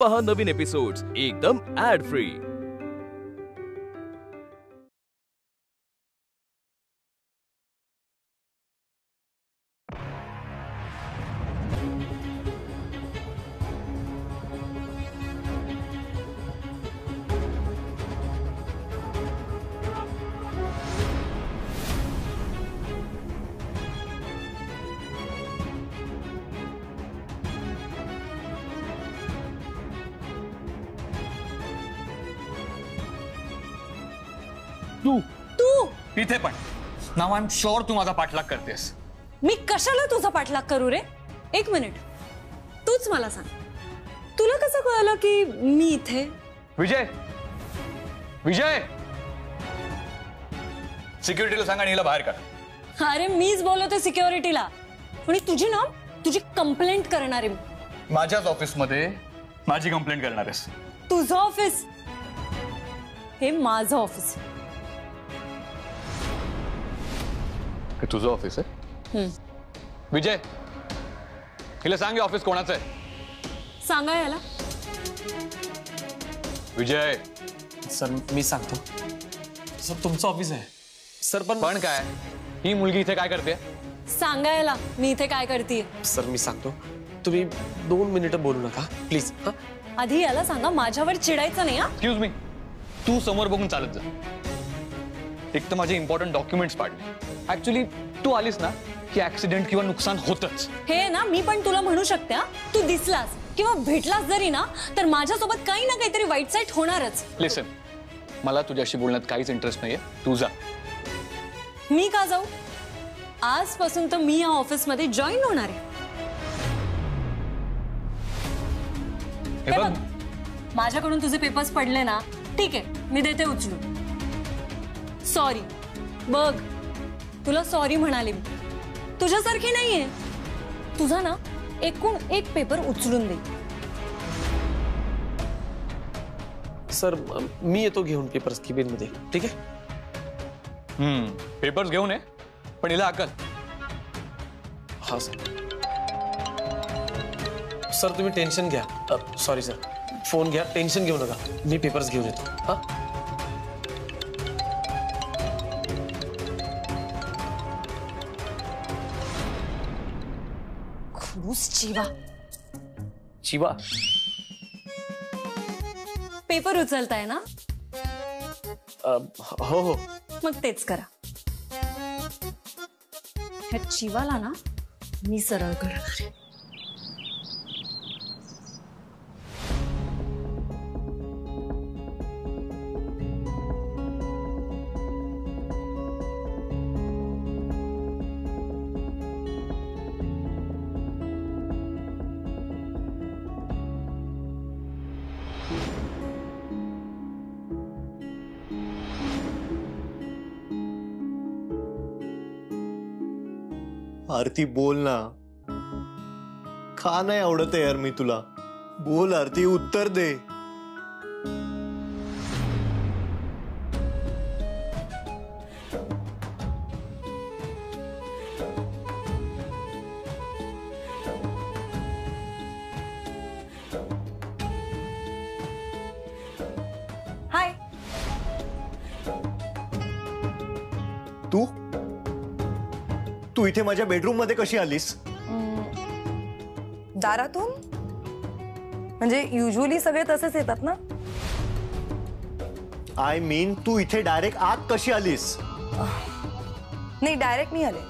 पहा नवीन एपिसोड्स एकदम add free. तू इथे पण नाव आय एम शुअर तू माझा पाठलाग करतेस। मी कशाला तुझा पाठलाग करू रे? एक मिनिट, तूच मला सांग, तुला कसं कळलं की मी इथे? विजय विजय सिक्युरिटीला सांगा आणि हिला बाहेर कर। अरे मीच बोलवते सिक्युरिटीला, आणि तुझी कंप्लेंट करणार आहे मी। माझ्याच ऑफिसमध्ये माझी कंप्लेंट करणार आहेस? तुझं ऑफिस हे माझं ऑफिस। हे तुझं ऑफिस आहे? विजय हिला सांग ऑफिस कोणाचं आहे? सांगा याला। विजय सर मी सांगतो सर, तुमचं ऑफिस आहे सर। पण काय ही मुलगी इथे काय करते? सांगा याला मी इथे काय करते। सर मी सांगतो, तुम्ही 2 मिनिटं बोलू नका प्लीज। आधी याला सांगा माझ्यावर चिडायचं नाही। एक्सक्यूज मी, तू समोर बघून चालत जा। एक तर माझे इम्पॉर्टंट डॉक्युमेंट्स पाडले। ऍक्च्युअली तू आलीस ना की ऍक्सिडेंट किंवा नुकसान होतच। हे ना मी पण तुला म्हणू शकते, तू दिसलास किंवा भेटलास जरी ना तर माझ्यासोबत काही ना काहीतरी वाईट साईट होणारच। लिसन, मला तुझ्याशी बोलण्यात काहीच इंटरेस्ट नाहीये, तू जा। मी का जाऊ? आजपासून तर मी या ऑफिस मध्ये जॉईन होणार आहे। हे बघ, माझ्याकडून तुझे पेपर्स पडले ना, ठीक आहे मी देते उचलून। सॉरी, बघ तुला सॉरी म्हणाले मी, तुझ्यासारखी नाहीये। तुझा ना एकूण एक पेपर उचलून दे। सर मी येतो घेऊन पेपर्स केबिन मध्ये, ठीक आहे? पेपर्स घेऊन ये, पण हिला अक्कल। हा सर। सर तुम्ही टेन्शन घ्या, सॉरी सर, फोन घ्या, टेन्शन घेऊ नका, मी पेपर्स घेऊन येतो। हा चिवा चिवा पेपर उचलताय ना? हो हो, मग तेच करा। ह्या चिवाला ना मी सरळ करणार आहे। आरती बोल ना, का नाही आवडत आहे यार मी तुला? बोल आरती, उत्तर दे। हाय। तू तू इथे माझ्या बेडरूम मध्ये कशी आलीस? दारातून? म्हणजे युजुअली सगळे तसेच येतात ना। आय मीन तू इथे डायरेक्ट आत कशी आलीस? नाही डायरेक्ट नाही आले,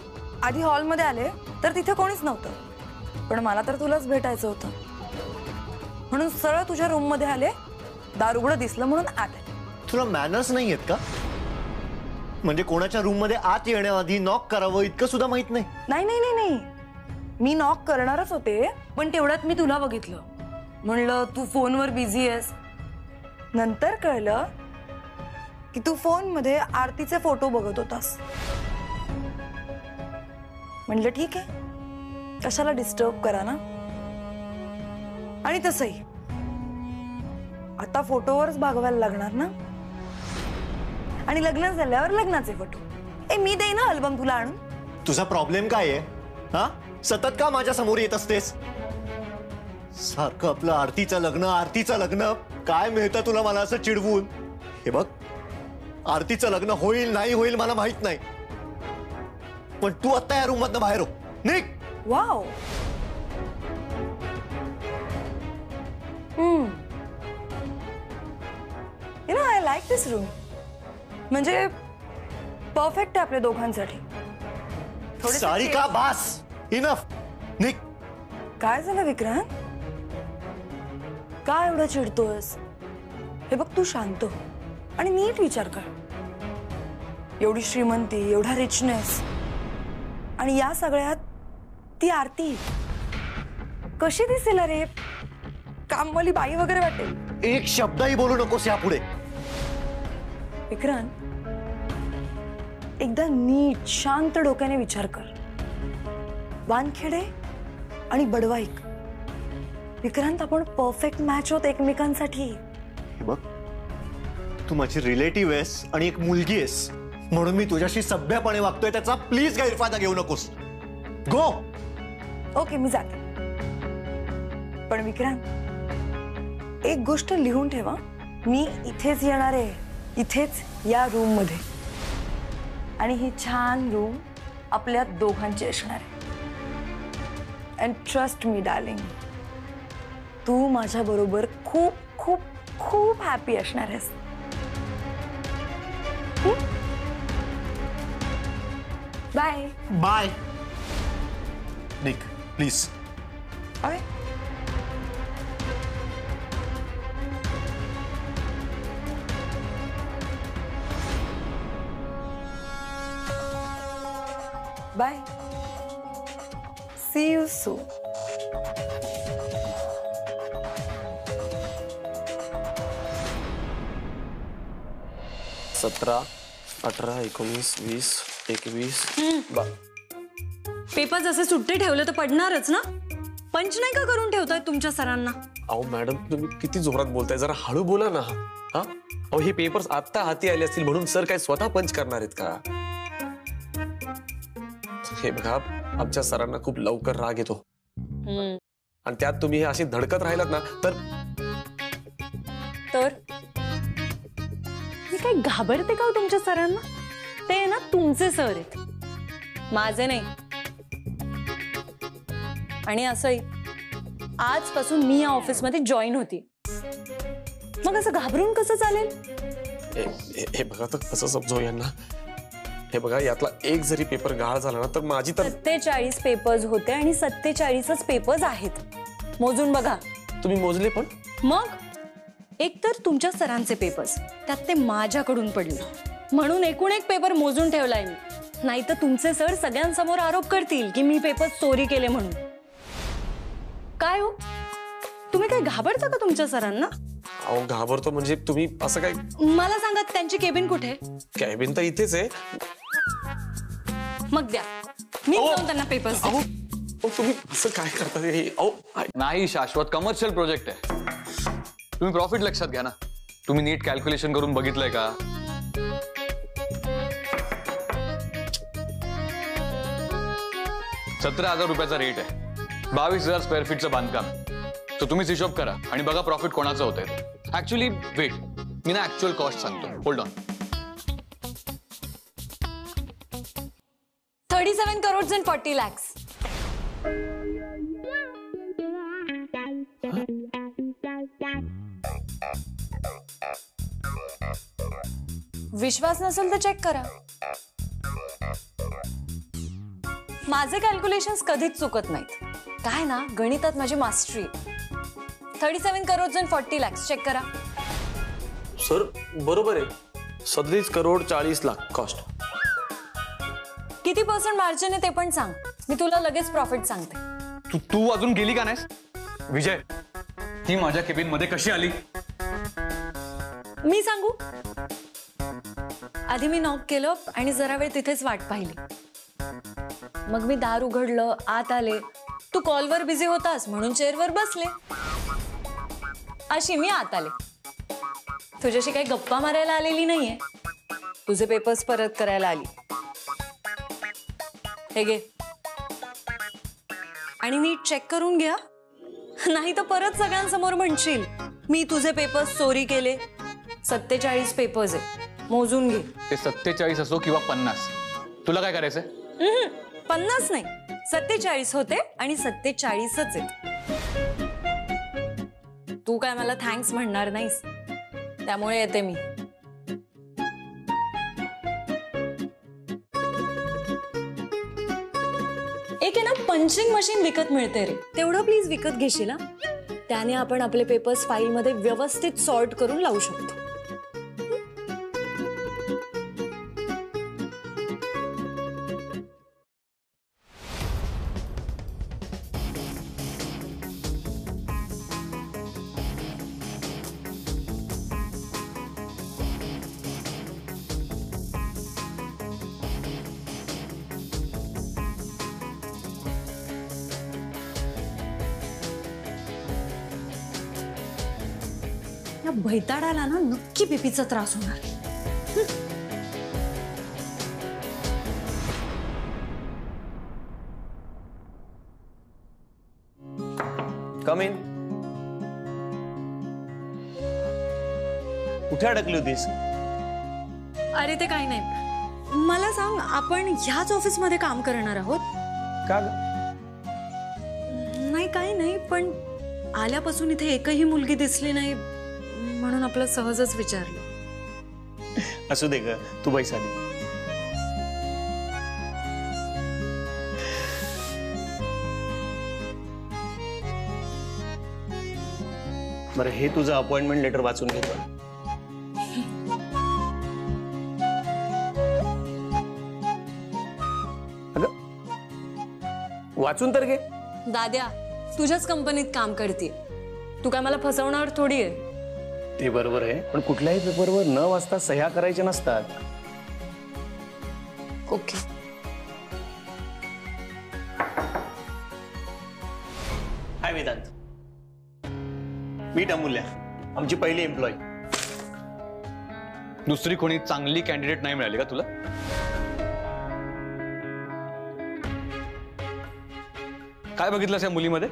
आधी हॉलमध्ये आले तर तिथे कोणीच नव्हतं, पण मला तर तुलाच भेटायचं होतं म्हणून सरळ तुझ्या रूम मध्ये आले, दार उघडं दिसलं म्हणून आत आले। तुला मॅनर्स नाही आहेत का? म्हणजे कोणाच्या रूम मध्ये आत येण्याआधी नॉक करावं इतकं सुद्धा माहित नाही? नाही नाही नाही नाही, मी नॉक करणारच होते, पण तेवढ्यात मी तुला बघितलं, म्हणलं तू फोनवर बिझी आहेस। नंतर कळलं की तू फोन मध्ये आरतीचे फोटो बघत होतास। म्हणलं ठीक आहे, कशाला डिस्टर्ब करा ना। आणि तसंही आता फोटोवरच भागवायला लागणार ना, आणि लग्न झाल्यावर लग्नाचे फोटो। मी देईन ना अल्बम तुला आणून। तुझा प्रॉब्लेम काय आहे? हा, सतत का माझ्या समोर येत असतेस? सारखं आपलं आरतीचं लग्न काय मिळतं तुला मला असं चिडवून? हे बघ, आरतीचं लग्न होईल नाही होईल मला माहित नाही, पण तू आता या रूम मधनं बाहेर हो. निघ. Wow. You know I like this room. म्हणजे परफेक्ट आहे आपल्या दोघांसाठी. सारिका बास, इनफ. निघ. काय झालं विक्रांत? काय एवढं चिडतोयस? हे बघ, तू शांत हो आणि नीट विचार कर. एवढी श्रीमंती, एवढा रिचनेस, आणि या सगळ्यात ती आरती कशी दिसेल रे? कामवाली बाई वगैरे वाटेल. एक शब्दही बोलू नकोस यापुढे. विक्रांत, एकदा नीट शांत डोक्याने विचार कर. वानखेडे आणि बडवाईक, विक्रांत, आपण परफेक्ट मॅच होत एकमेकांसाठी. हे बघ, तू माझी रिलेटिव्ह आहेस आणि एक मुलगी आहेस, म्हणून मी तुझ्याशी सभ्यपणे वागतोय, त्याचा प्लीज गैरफायदा घेऊ नकोस. गो. ओके, मी जाते. पण विक्रांत, एक गोष्ट लिहून ठेवा. मी इथेच येणार आहे, इथेच या रूम मध्ये, आणि ही छान रूम आपल्या दोघांची असणार आहे. अँड ट्रस्ट मी डार्लिंग, तू माझ्या बरोबर खूप खूप खूप हॅपी असणार आहेस. Bye bye. निघ प्लीज. अरे बाय. See you soon. सतरा, 18, 19, 20, 21. पेपर्स असे सुट्टे ठेवले तर पडणारच ना. पंच नाही का करून ठेवताय तुमच्या सरांना? अहो मॅडम, तुम्ही किती जोरात बोलताय, जरा हळू बोला ना. हा, अहो हे पेपर्स आता हाती आले असतील म्हणून सर काय स्वतः पंच करणार आहेत का? हे बघा, आमच्या सरांना खूप लवकर राग येतो, आणि त्यात तुम्ही अशी धडकत राहिलात ना तर मी काय घाबरते का हो तुमच्या सरांना? ते ना तुमचे सर आहेत, माझे नाही. आणि असंही आजपासून मी या ऑफिसमध्ये जॉईन होती, मग असं घाबरून कसं चालेल? हे बघा, तर कसं समजावं यांना? हे बघा, यातला एक जरी पेपर गाळ झाला ना तर माझी तर 47 पेपर्स होते आणि 47च पेपर्स आहेत. मोजून बघा. तुम्ही मोजले पण? मग एक तर तुमच्या सरांचे पेपर्स, त्यात ते माझ्याकडून पडले म्हणून एकूण एक पेपर मोजून ठेवलाय मी. नाही तर तुमचे सर सगळ्यांसमोर आरोप करतील की मी पेपर चोरी केले म्हणून. काय हो, तुम्ही काय घाबरता का तुमच्या सरांना? अहो घाबरतो म्हणजे तुम्ही असं काय? मला सांगा, त्यांची केबिन कुठे? कॅबिन तर इथेच आहे. मग द्या, मी जाऊन त्यांना पेपर्स. अहो तुम्ही असं काय करता? अहो नाही, शाश्वत कमर्शियल प्रोजेक्ट आहे. तुम्ही प्रॉफिट लक्षात घ्या ना. तुम्ही नीट कॅल्क्युलेशन करून बघितलंय का? ₹17,000 रेट आहे, 22,000 स्क्वेअर फीटचं बांधकाम. तर तुम्हीच हिशोब करा आणि बघा प्रॉफिट कोणाचं होतंय. ऍक्च्युली वेट, मी ना ऍक्च्युअल कॉस्ट सांगतो. Hold on. 37 crores and 40 lakhs. विश्वास नसेल तर चेक करा. माझे कॅल्क्युलेशन्स कधीच चुकत नाहीत. काय ना, गणितात माझी mastery. 37 crores and 40 lakhs check करा. सर बरोबर आहे, 37 करोड 40 लाख कॉस्ट. किती % मार्जिन आहे ते पण सांग, मी तुला लगेच प्रॉफिट सांगते. तू अजून गेली का नाहीस? विजय, ती माझ्या केबिन मध्ये कशी आली? मी सांगू? आधी मी नॉक केलं आणि जरा वेळ तिथेच वाट पाहिली. मग मी दार उघडलं, आत आले. तू कॉलवर बिझी होतास म्हणून चेअरवर बसले. अशी मी आत आले. तुझ्याशी काही गप्पा मारायला आलेली नाहीये, तुझे पेपर्स परत करायला आली. हे घे आणि नीट चेक करून घ्या. नाही तर परत सगळ्यांसमोर म्हणशील मी तुझे पेपर्स चोरी केले. 47 पेपर्स आहे, मोजून घे. ते 47 असो किंवा 50, तुला काय करायचंय? 50 नाही, 47 होते आणि 47च आहेत. तू काय मला थँक्स म्हणणार नाहीस, त्यामुळे येते मी. एक आहे ना पंचिंग मशीन विकत मिळते रे, तेवढं प्लीज विकत घेशील ना. त्याने आपण आपले पेपर्स फाईल मध्ये व्यवस्थित सॉर्ट करून लावू शकतो. या भैताडाला ना नक्की बीपीचा त्रास होणार. कम इन. कुठे अडकली होतीस? अरे ते काही नाही, मला सांग, आपण ह्याच ऑफिस मध्ये काम करणार आहोत का? नाही काही नाही, पण आल्यापासून इथे एकही मुलगी दिसली नाही म्हणून आपलं सहजच विचारलं. असू दे ग, तू बैस आली. बरं, हे तुझं अपॉइंटमेंट लेटर वाचून घे. अगं वाचून तर घे. दाद्या, तुझ्याच कंपनीत काम करते, तू काय मला फसवणार थोडी आहे. ते बरोबर आहे, पण कुठल्याही पेपरवर न वाचता सह्या करायच्या नसतात. ओके. हाय वेदांत, मीट अमूल्य, आमची पहिली एम्प्लॉई. दुसरी कोणी चांगली कॅन्डिडेट नाही मिळाली का तुला? काय बघितलंस या मुलीमध्ये?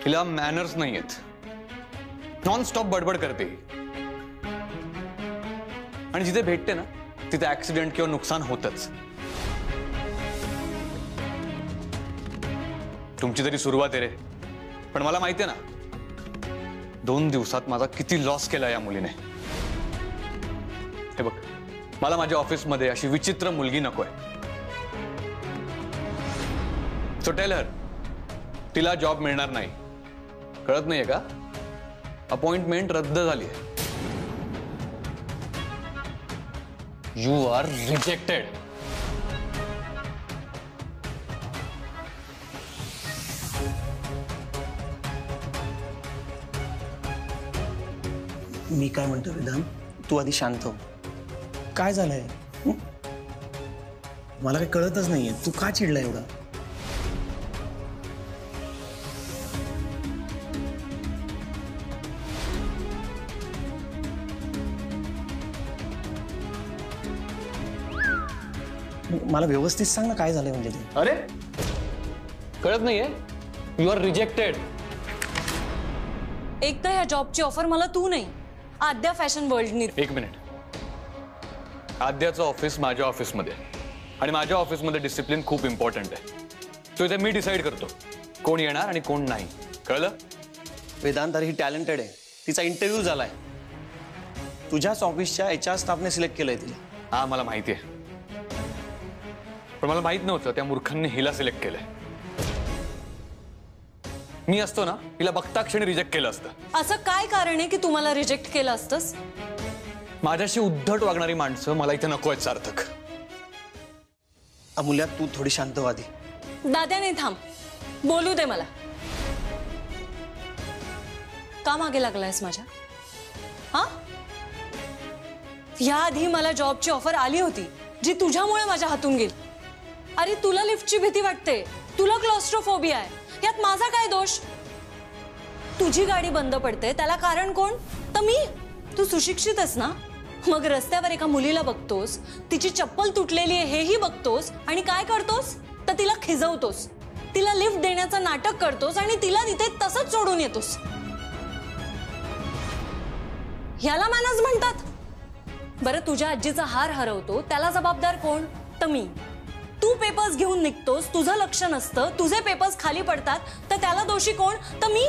तिला मॅनर्स नाही आहेत, नॉन स्टॉप बडबड करते, आणि जिथे भेटते ना तिथे ऍक्सिडेंट किंवा नुकसान होतच. तुमची तरी सुरुवात आहे रे, पण मला माहिती आहे ना 2 दिवसात माझा किती लॉस केला या मुलीने. हे बघ, मला माझ्या ऑफिसमध्ये अशी विचित्र मुलगी नकोय. सो टेल हर, तिला जॉब मिळणार नाही. कळत नाहीये का? अपॉइंटमेंट रद्द झाली आहे. You are rejected. मी काय म्हणतो वेदांत, तू आधी शांत हो. काय झालंय? मला काही कळतच नाहीये, तू का चिडला एवढा? मला व्यवस्थित सांग ना, काय झालंय म्हणजे ते. अरे कळत नाहीये? You are rejected. एक तर ह्या जॉबची ऑफर मला तू नाही, आद्या फॅशन वर्ल्डनी. एक मिनिट. आद्याचं ऑफिस माझ्या ऑफिसमध्ये, आणि माझ्या ऑफिसमध्ये डिसिप्लिन खूप इम्पॉर्टंट आहे. सो इथे मी डिसाईड करतो कोण येणार आणि कोण नाही. कळलं? वेदांत ही टॅलेंटेड आहे, तिचा इंटरव्ह्यू झालाय. तुझ्याच ऑफिसच्या HR स्टाफने सिलेक्ट केलंय तिला. हा मला माहिती आहे, पण मला माहित नव्हतं त्या मूर्खांनी हिला सिलेक्ट केलंय. मी असतो ना, हिला बघता क्षणी रिजेक्ट केलं असतं. असं काय कारण आहे की तुम्हाला रिजेक्ट केलं असतंस? माझ्याशी उद्धट वागणारी माणसं मला इथे नको आहेत सार्थक. अमूल्या, तू थोडी शांत व्हा आधी. दाद्याने थांब, बोलू दे मला. का मागे लागलायस माझ्या? हा, याआधी मला जॉबची ऑफर आली होती जी तुझ्यामुळे माझ्या हातून गेली. अरे तुला लिफ्टची भीती वाटते, तुला क्लॉस्ट्रोफोबिया आहे, यात माझा काय दोष? तुझी गाडी बंद पडते त्याला कारण कोण? तर मी. तू सुशिक्षितच ना, मग रस्त्यावर एका मुलीला बघतोस, तिची चप्पल तुटलेली आहे हेही बघतोस, आणि काय करतोस? तर तिला खिजवतोस. तिला लिफ्ट देण्याचं नाटक करतोस आणि तिला तिथे तसंच सोडून येतोस. ह्याला मॅनर्स म्हणतात. बरं, तुझ्या आजीचा हार हरवतो त्याला जबाबदार कोण? तर मी. तू पेपर्स घेऊन निघतोस, तुझं लक्ष नसतं, तुझे पेपर्स खाली पडतात, तर त्याला दोषी कोण? तर मी.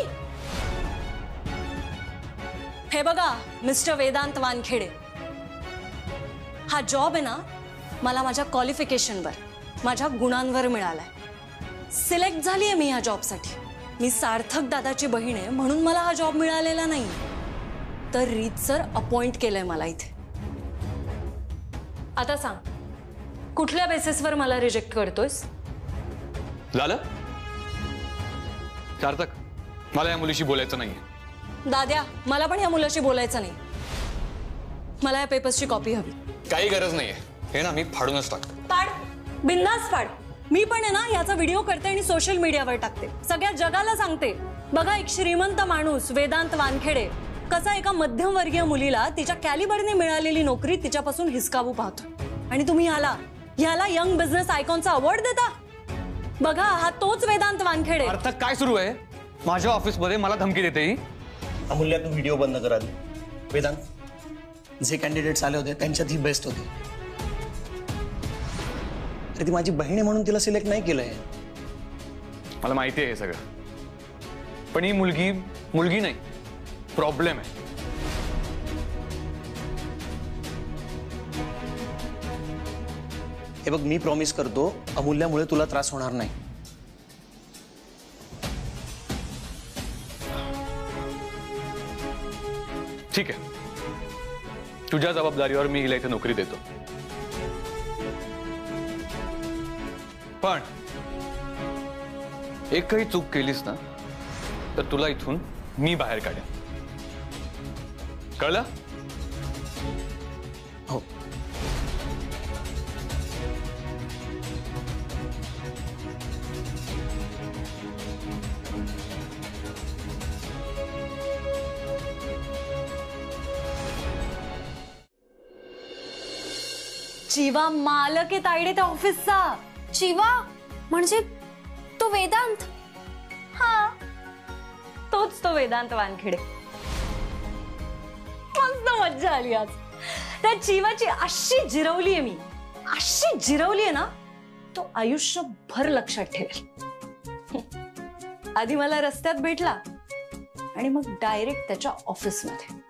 हे बघा मिस्टर वेदांत वानखेडे, हा जॉब आहे ना मला माझ्या क्वालिफिकेशनवर, माझ्या गुणांवर मिळालाय. सिलेक्ट झालीये मी या जॉबसाठी. मी सार्थक दादाची बहीण आहे म्हणून मला हा जॉब मिळालेला नाही, तर रीतसर अपॉइंट केलंय मला इथे. आता सांग, कुठल्या बेसिसवर मला रिजेक्ट करतोयस? झालं सार्थक, मला या मुलीशी बोलायचं नाहीये. दाद्या, मला पण या मुलाशी बोलायचं नाही. मला या पेपर्सची कॉपी हवी. काही गरज नाहीये, हे ना मी फाडूनच टाकतो. पाड, बिंदास पाड. मी पण आहे ना याचा व्हिडिओ करते आणि सोशल मीडियावर टाकते, सगळ्या जगाला सांगते. बघा, एक श्रीमंत माणूस वेदांत वानखेडे कसा एका मध्यमवर्गीय मुलीला तिच्या कॅलिबरने मिळालेली नोकरी तिच्यापासून हिसकावू पाहतो, आणि तुम्ही ह्याला यंग बिझनेस आयकॉनचा अवॉर्ड देता. बघा, हा तोच वेदांत वानखेडे. सार्थक, काय सुरू आहे? माझ्या ऑफिसमध्ये मला धमकी देते ही. अमूल्या, तू व्हिडिओ बंद कर आधी. वेदांत, जे कॅन्डिडेट्स आले होते त्यांच्यात ही बेस्ट होती. अरे ती माझी बहीण आहे म्हणून तिला सिलेक्ट नाही केलंय. मला माहिती आहे हे सगळं, पण ही मुलगी नाही, प्रॉब्लेम आहे. हे बघ, मी प्रॉमिस करतो अमूल्यामुळे तुला त्रास होणार नाही. ठीक आहे, तुझ्या जबाबदारीवर मी हिला इथे नोकरी देतो, पण एक काही चूक केलीस ना तर तुला इथून मी बाहेर काढेन. कळलं? हो. जीवा मालक आहे तायडे त्या ऑफिसचा. शिवा म्हणजे तो वेदांत? हा, तोच तो वेदांत वानखेडे. मस्त मज्जा आली आज. त्या जीवाची अशी जिरवलीये मी, अशी जिरवलीये ना, तो आयुष्यभर लक्षात ठेवेल. आधी मला रस्त्यात भेटला आणि मग डायरेक्ट त्याच्या ऑफिसमध्ये.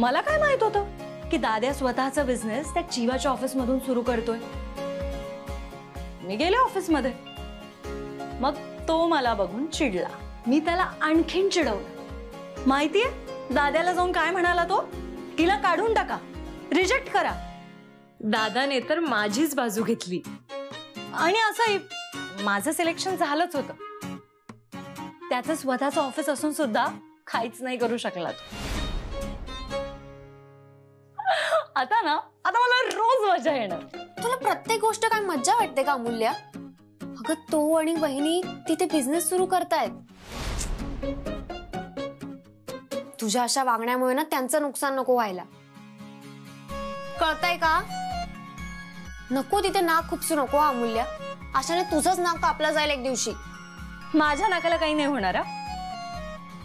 मला काय माहित होतं की दाद्या स्वतःचा बिझनेस त्या जीवाच्या ऑफिस मधून सुरू करतोय. मी गेले ऑफिसमध्ये, मग तो मला बघून चिडला. मी त्याला आणखीन चिडवलं. माहितीये दाद्याला जाऊन काय म्हणाला तो? तिला काढून टाका, रिजेक्ट करा. दादाने तर माझीच बाजू घेतली आणि असंही माझं सिलेक्शन झालंच होतं. त्याचं स्वतःचं ऑफिस असून सुद्धा काहीच नाही करू शकला तो. आता मला रोज मजा येणार. तुला प्रत्येक गोष्ट काय मज्जा वाटते का अमूल्या? अगं, तो आणि वहिनी तिथे बिझनेस सुरू करतायत. तुझ्या अशा वागण्यामुळे ना त्यांचं नुकसान नको व्हायला, कळतंय का? नको तिथे नाक खुपसू नको अमूल्या. अशाने तुझंच नाक कापलं जाईल एक दिवशी. माझ्या नाकाला काही नाही होणार.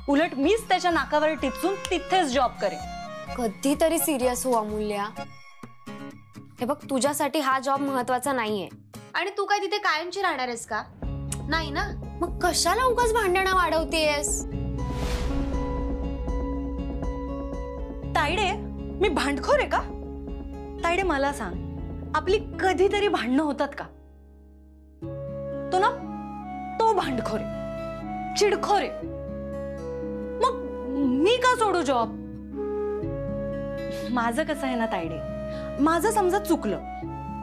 उलट मीच त्याच्या नाकावर टिचून तिथेच जॉब करेन. कधीतरी सिरियस हो अमूल्या. हे बघ, तुझ्यासाठी हा जॉब महत्वाचा नाहीये आणि तू काय तिथे कायमची राहणार आहेस का? नाही ना, मग कशाला उगाच भांडणं वाढवतेस? तायडे, मी भांडखोर आहे का? तायडे, मला सांग, आपली कधीतरी भांडणं होतात का? तो भांडखोर आहे, चिडखोर आहे. मग मी का सोडू जॉब? माझं कसं आहे ना तायडे, माझं समजा चुकलं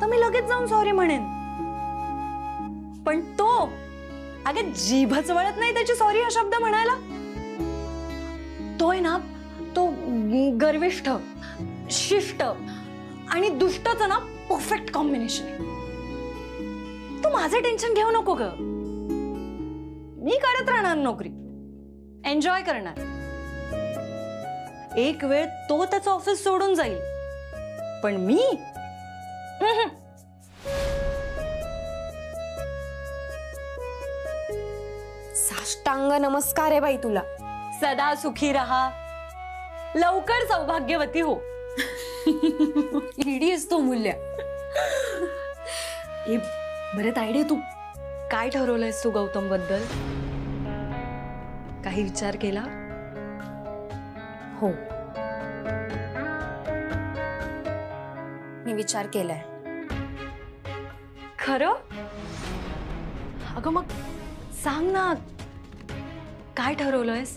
तर मी लगेच जाऊन सॉरी म्हणेन. पण तो अगं जीभच वळत नाही त्याची सॉरी हा शब्द म्हणायला. तो आहे ना, तो गर्विष्ठ, शिष्ट आणि दुष्टच ना परफेक्ट कॉम्बिनेशन आहे. तू माझं टेन्शन घेऊ नको ग. मी करत राहणार नोकरी, एन्जॉय करणार. एक वेळ तो त्याचं ऑफिस सोडून जाईल, पण मी साष्टांग नमस्कार आहे बाई तुला. सदा सुखी रहा, लवकर सौभाग्यवती हो. इडी असतो मूल्य. हे बरं तायडे, तू काय ठरवलंयस तू गौतम बद्दल? काही विचार केला? हो, मी विचार केलाय. खरं? अगं मग सांग ना, काय ठरवलंयस?